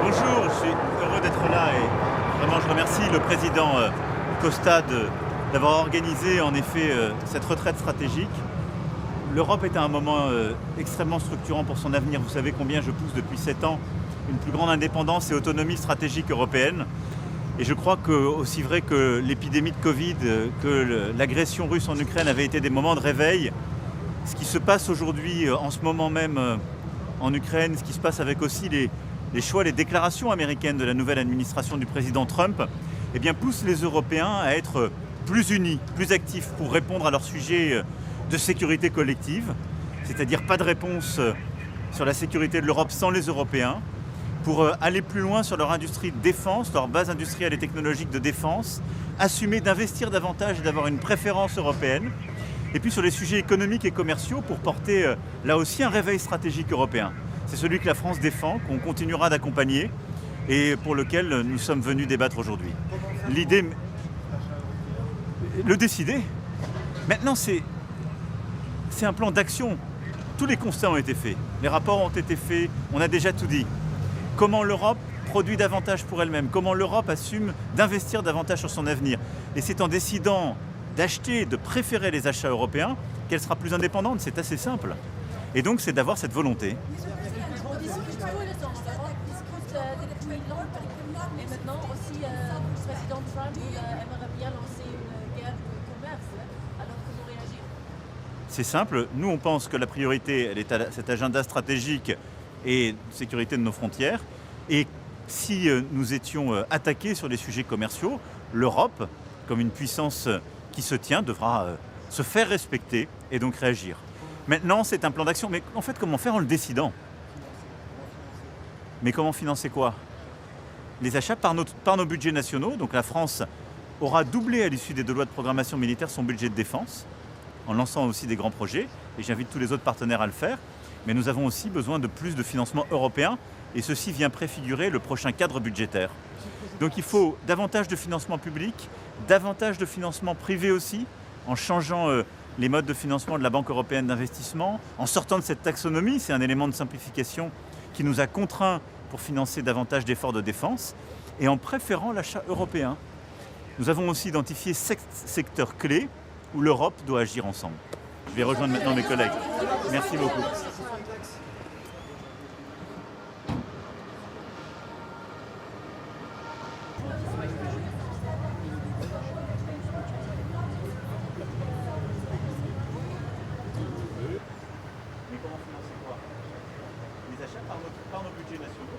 Bonjour, je suis heureux d'être là et vraiment je remercie le président Costa d'avoir organisé en effet cette retraite stratégique. L'Europe est à un moment extrêmement structurant pour son avenir. Vous savez combien je pousse depuis 7 ans une plus grande indépendance et autonomie stratégique européenne. Et je crois que, aussi vrai que l'épidémie de Covid, que l'agression russe en Ukraine avaient été des moments de réveil, ce qui se passe aujourd'hui en ce moment même en Ukraine, ce qui se passe avec aussi les choix, les déclarations américaines de la nouvelle administration du président Trump, eh bien, poussent les Européens à être plus unis, plus actifs pour répondre à leurs sujets de sécurité collective, c'est-à-dire pas de réponse sur la sécurité de l'Europe sans les Européens, pour aller plus loin sur leur industrie de défense, leur base industrielle et technologique de défense, assumer d'investir davantage et d'avoir une préférence européenne, et puis sur les sujets économiques et commerciaux pour porter là aussi un réveil stratégique européen. C'est celui que la France défend, qu'on continuera d'accompagner et pour lequel nous sommes venus débattre aujourd'hui. L'idée, le décider, maintenant c'est un plan d'action. Tous les constats ont été faits, les rapports ont été faits, on a déjà tout dit. Comment l'Europe produit davantage pour elle-même, comment l'Europe assume d'investir davantage sur son avenir. Et c'est en décidant d'acheter, de préférer les achats européens qu'elle sera plus indépendante, c'est assez simple. Et donc c'est d'avoir cette volonté. On discute plutôt l'Europe discute depuis longtemps. Et maintenant aussi, le président Trump aimerait bien lancer une guerre de commerce. Alors comment réagir? C'est simple, nous on pense que la priorité, elle est à cet agenda stratégique et sécurité de nos frontières. Et si nous étions attaqués sur les sujets commerciaux, l'Europe, comme une puissance qui se tient, devra se faire respecter et donc réagir. Maintenant, c'est un plan d'action. Mais en fait, comment faire en le décidant? Mais comment financer quoi? Les achats par nos budgets nationaux. Donc la France aura doublé à l'issue des 2 lois de programmation militaire son budget de défense, en lançant aussi des grands projets. Et j'invite tous les autres partenaires à le faire. Mais nous avons aussi besoin de plus de financement européen. Et ceci vient préfigurer le prochain cadre budgétaire. Donc il faut davantage de financement public, davantage de financement privé aussi, en changeant les modes de financement de la Banque européenne d'investissement, en sortant de cette taxonomie, c'est un élément de simplification qui nous a contraints pour financer davantage d'efforts de défense, et en préférant l'achat européen. Nous avons aussi identifié 7 secteurs clés où l'Europe doit agir ensemble. Je vais rejoindre maintenant mes collègues. Merci beaucoup. Mais comment financer quoi? Les achats par nos budgets nationaux.